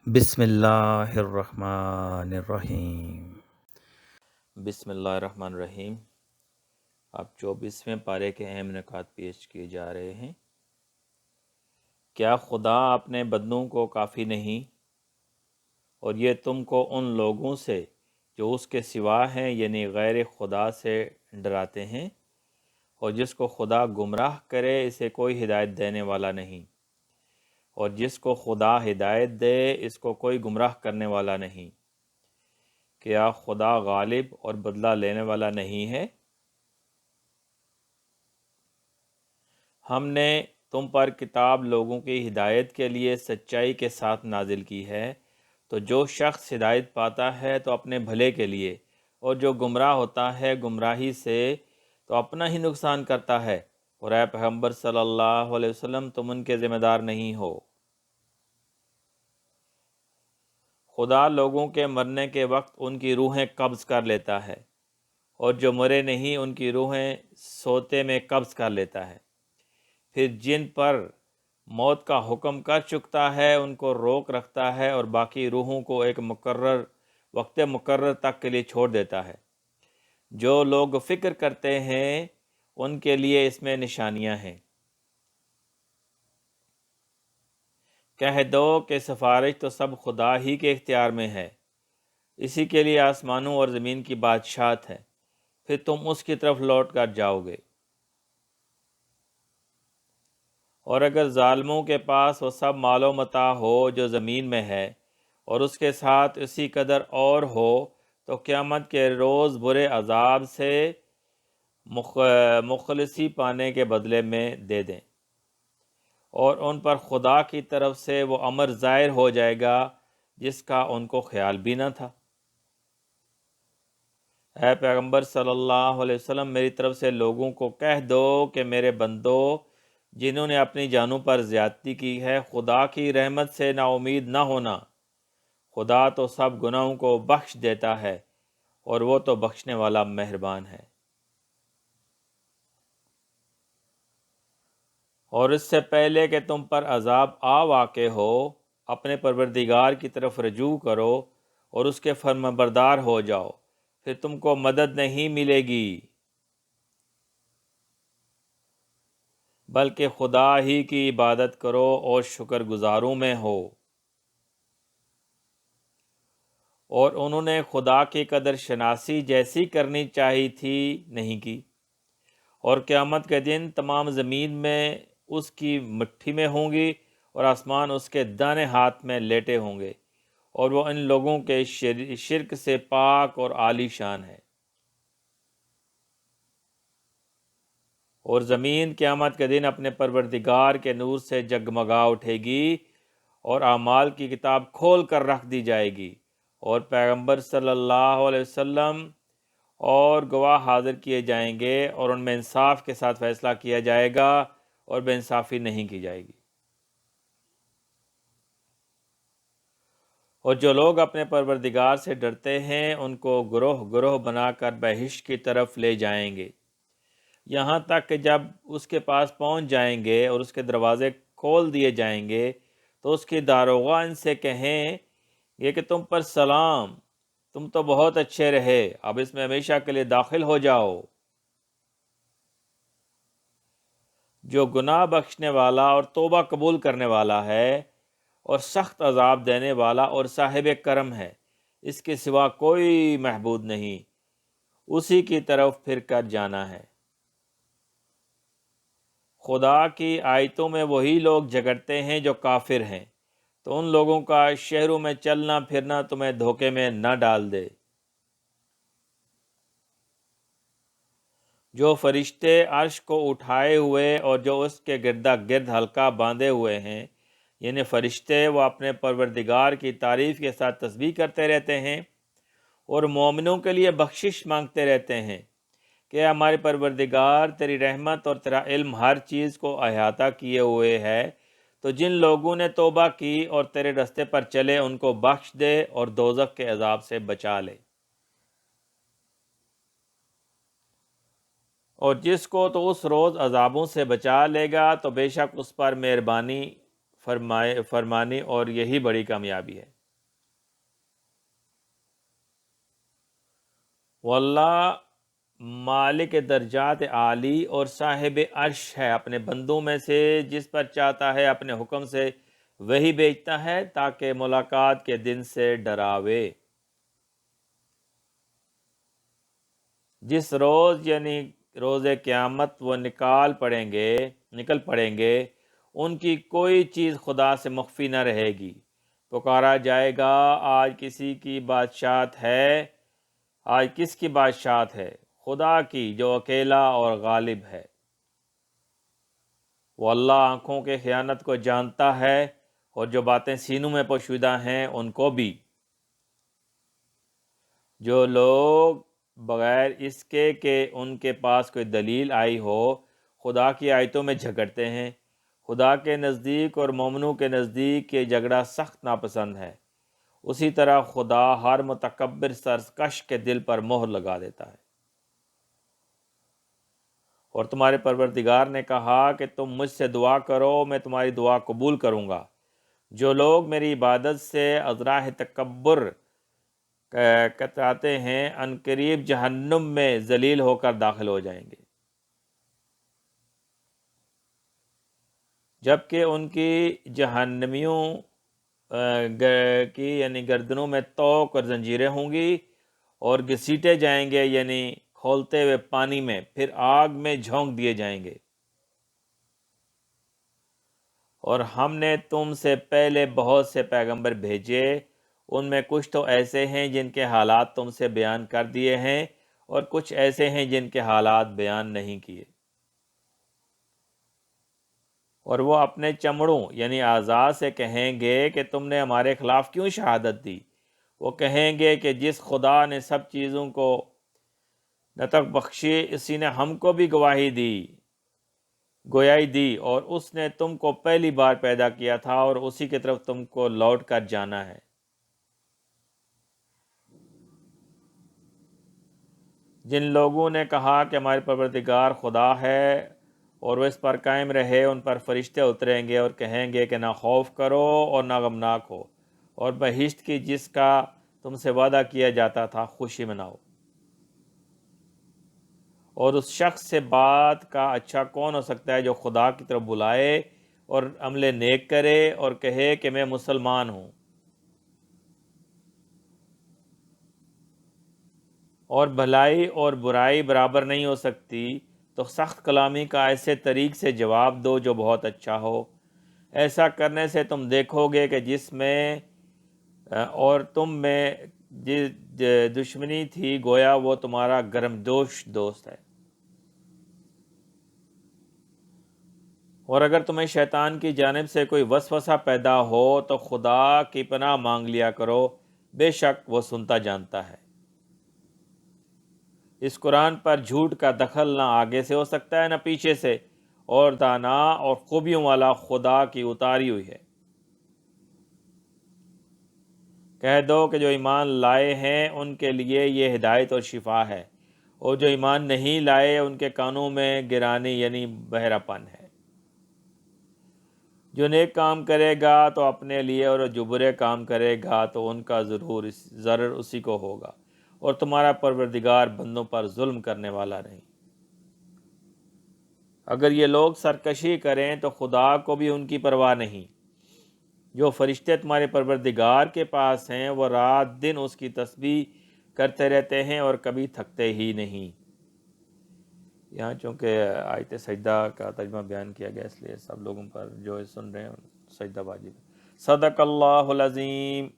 بسم اللہ الرحمن الرحیم۔ بسم اللہ الرحمن الرحیم۔ اب 24ویں پارے کے اہم نکات پیش کیے جا رہے ہیں۔ کیا خدا اپنے بندوں کو کافی نہیں، اور یہ تم کو ان لوگوں سے جو اس کے سوا ہیں یعنی غیر خدا سے ڈراتے ہیں، اور جس کو خدا گمراہ کرے اسے کوئی ہدایت دینے والا نہیں، اور جس کو خدا ہدایت دے اس کو کوئی گمراہ کرنے والا نہیں۔ کیا خدا غالب اور بدلہ لینے والا نہیں ہے؟ ہم نے تم پر کتاب لوگوں کی ہدایت کے لیے سچائی کے ساتھ نازل کی ہے، تو جو شخص ہدایت پاتا ہے تو اپنے بھلے کے لیے، اور جو گمراہ ہوتا ہے گمراہی سے تو اپنا ہی نقصان کرتا ہے، اور اے پیغمبر صلی اللہ علیہ وسلم تم ان کے ذمہ دار نہیں ہو۔ خدا لوگوں کے مرنے کے وقت ان کی روحیں قبض کر لیتا ہے، اور جو مرے نہیں ان کی روحیں سوتے میں قبض کر لیتا ہے۔ پھر جن پر موت کا حکم کر چکتا ہے ان کو روک رکھتا ہے، اور باقی روحوں کو ایک وقت مقرر تک کے لیے چھوڑ دیتا ہے۔ جو لوگ فکر کرتے ہیں ان کے لیے اس میں نشانیاں ہیں۔ کہہ دو کہ سفارش تو سب خدا ہی کے اختیار میں ہے، اسی کے لیے آسمانوں اور زمین کی بادشاہت ہے، پھر تم اس کی طرف لوٹ کر جاؤ گے۔ اور اگر ظالموں کے پاس وہ سب مال و متاع ہو جو زمین میں ہے، اور اس کے ساتھ اسی قدر اور ہو، تو قیامت کے روز برے عذاب سے مخلصی پانے کے بدلے میں دے دیں، اور ان پر خدا کی طرف سے وہ امر ظاہر ہو جائے گا جس کا ان کو خیال بھی نہ تھا۔ اے پیغمبر صلی اللہ علیہ وسلم میری طرف سے لوگوں کو کہہ دو کہ میرے بندو جنہوں نے اپنی جانوں پر زیادتی کی ہے، خدا کی رحمت سے نا امید نہ ہونا۔ خدا تو سب گناہوں کو بخش دیتا ہے، اور وہ تو بخشنے والا مہربان ہے۔ اور اس سے پہلے کہ تم پر عذاب آ واقع ہو، اپنے پروردگار کی طرف رجوع کرو اور اس کے فرمان بردار ہو جاؤ، پھر تم کو مدد نہیں ملے گی، بلکہ خدا ہی کی عبادت کرو اور شکر گزاروں میں ہو۔ اور انہوں نے خدا کی قدر شناسی جیسی کرنی چاہی تھی نہیں کی، اور قیامت کے دن تمام زمین میں اس کی مٹھی میں ہوں گی، اور آسمان اس کے دائیں ہاتھ میں لیٹے ہوں گے، اور وہ ان لوگوں کے شرک سے پاک اور عالی شان ہے۔ اور زمین قیامت کے دن اپنے پروردگار کے نور سے جگمگا اٹھے گی، اور اعمال کی کتاب کھول کر رکھ دی جائے گی، اور پیغمبر صلی اللہ علیہ وسلم اور گواہ حاضر کیے جائیں گے، اور ان میں انصاف کے ساتھ فیصلہ کیا جائے گا اور بے انصافی نہیں کی جائے گی۔ اور جو لوگ اپنے پروردگار سے ڈرتے ہیں ان کو گروہ گروہ بنا کر بہشت کی طرف لے جائیں گے، یہاں تک کہ جب اس کے پاس پہنچ جائیں گے اور اس کے دروازے کھول دیے جائیں گے تو اس کی داروغہ ان سے کہیں یہ کہ تم پر سلام، تم تو بہت اچھے رہے، اب اس میں ہمیشہ کے لیے داخل ہو جاؤ۔ جو گناہ بخشنے والا اور توبہ قبول کرنے والا ہے، اور سخت عذاب دینے والا اور صاحب کرم ہے، اس کے سوا کوئی معبود نہیں، اسی کی طرف پھر کر جانا ہے۔ خدا کی آیتوں میں وہی لوگ جھگڑتے ہیں جو کافر ہیں، تو ان لوگوں کا شہروں میں چلنا پھرنا تمہیں دھوکے میں نہ ڈال دے۔ جو فرشتے عرش کو اٹھائے ہوئے اور جو اس کے گردا گرد حلقہ باندھے ہوئے ہیں، یعنی فرشتے وہ اپنے پروردگار کی تعریف کے ساتھ تسبیح کرتے رہتے ہیں اور مومنوں کے لیے بخشش مانگتے رہتے ہیں کہ ہمارے پروردگار تیری رحمت اور تیرا علم ہر چیز کو احاطہ کیے ہوئے ہے، تو جن لوگوں نے توبہ کی اور تیرے رستے پر چلے ان کو بخش دے اور دوزخ کے عذاب سے بچا لے۔ اور جس کو تو اس روز عذابوں سے بچا لے گا تو بے شک اس پر مہربانی فرمانی اور یہی بڑی کامیابی ہے۔ واللہ مالک درجات عالی اور صاحب عرش ہے، اپنے بندوں میں سے جس پر چاہتا ہے اپنے حکم سے وہی بھیجتا ہے تاکہ ملاقات کے دن سے ڈراوے۔ جس روز یعنی روز قیامت وہ نکل پڑیں گے، ان کی کوئی چیز خدا سے مخفی نہ رہے گی۔ پکارا جائے گا، آج کسی کی بادشاہت ہے؟ آج کس کی بادشاہت ہے؟ خدا کی، جو اکیلا اور غالب ہے۔ وہ اللہ آنکھوں کے خیانت کو جانتا ہے اور جو باتیں سینوں میں پوشیدہ ہیں ان کو بھی۔ جو لوگ بغیر اس کے کہ ان کے پاس کوئی دلیل آئی ہو خدا کی آیتوں میں جھگڑتے ہیں، خدا کے نزدیک اور مومنوں کے نزدیک یہ جھگڑا سخت ناپسند ہے۔ اسی طرح خدا ہر متکبر سرکش کے دل پر مہر لگا دیتا ہے۔ اور تمہارے پروردگار نے کہا کہ تم مجھ سے دعا کرو، میں تمہاری دعا قبول کروں گا۔ جو لوگ میری عبادت سے اذراہ تکبر کتراتے ہیں عنقریب جہنم میں ذلیل ہو کر داخل ہو جائیں گے، جبکہ ان کی جہنمیوں کی یعنی گردنوں میں توق اور زنجیریں ہوں گی اور گھسیٹے جائیں گے یعنی کھولتے ہوئے پانی میں، پھر آگ میں جھونک دیے جائیں گے۔ اور ہم نے تم سے پہلے بہت سے پیغمبر بھیجے، ان میں کچھ تو ایسے ہیں جن کے حالات تم سے بیان کر دیے ہیں اور کچھ ایسے ہیں جن کے حالات بیان نہیں کیے۔ اور وہ اپنے چمڑوں یعنی اعضاء سے کہیں گے کہ تم نے ہمارے خلاف کیوں شہادت دی؟ وہ کہیں گے کہ جس خدا نے سب چیزوں کو نطق بخشی، اسی نے ہم کو بھی گویائی دی، اور اس نے تم کو پہلی بار پیدا کیا تھا اور اسی کی طرف تم کو لوٹ کر جانا ہے۔ جن لوگوں نے کہا کہ ہمارے پروردگار خدا ہے اور وہ اس پر قائم رہے، ان پر فرشتے اتریں گے اور کہیں گے کہ نہ خوف کرو اور نہ غمناک ہو، اور بہشت کی جس کا تم سے وعدہ کیا جاتا تھا خوشی مناؤ۔ اور اس شخص سے بات کا اچھا کون ہو سکتا ہے جو خدا کی طرف بلائے اور عمل نیک کرے اور کہے کہ میں مسلمان ہوں۔ اور بھلائی اور برائی برابر نہیں ہو سکتی، تو سخت کلامی کا ایسے طریق سے جواب دو جو بہت اچھا ہو۔ ایسا کرنے سے تم دیکھو گے کہ جس میں اور تم میں دشمنی تھی، گویا وہ تمہارا گرمجوش دوست ہے۔ اور اگر تمہیں شیطان کی جانب سے کوئی وسوسہ پیدا ہو تو خدا کی پناہ مانگ لیا کرو، بے شک وہ سنتا جانتا ہے۔ اس قرآن پر جھوٹ کا دخل نہ آگے سے ہو سکتا ہے نہ پیچھے سے، اور دانا اور خوبیوں والا خدا کی اتاری ہوئی ہے۔ کہہ دو کہ جو ایمان لائے ہیں ان کے لیے یہ ہدایت اور شفا ہے، اور جو ایمان نہیں لائے ان کے کانوں میں گرانی یعنی بہرا پن ہے۔ جو نیک کام کرے گا تو اپنے لیے، اور جو برے کام کرے گا تو ان کا ضرر اسی کو ہوگا، اور تمہارا پروردگار بندوں پر ظلم کرنے والا نہیں۔ اگر یہ لوگ سرکشی کریں تو خدا کو بھی ان کی پرواہ نہیں۔ جو فرشتے تمہارے پروردگار کے پاس ہیں وہ رات دن اس کی تسبیح کرتے رہتے ہیں اور کبھی تھکتے ہی نہیں۔ یہاں چونکہ آیت سجدہ کا ترجمہ بیان کیا گیا، اس لیے سب لوگوں پر جو سن رہے ہیں سجدہ واجب ہے۔ صدق اللہ العظیم۔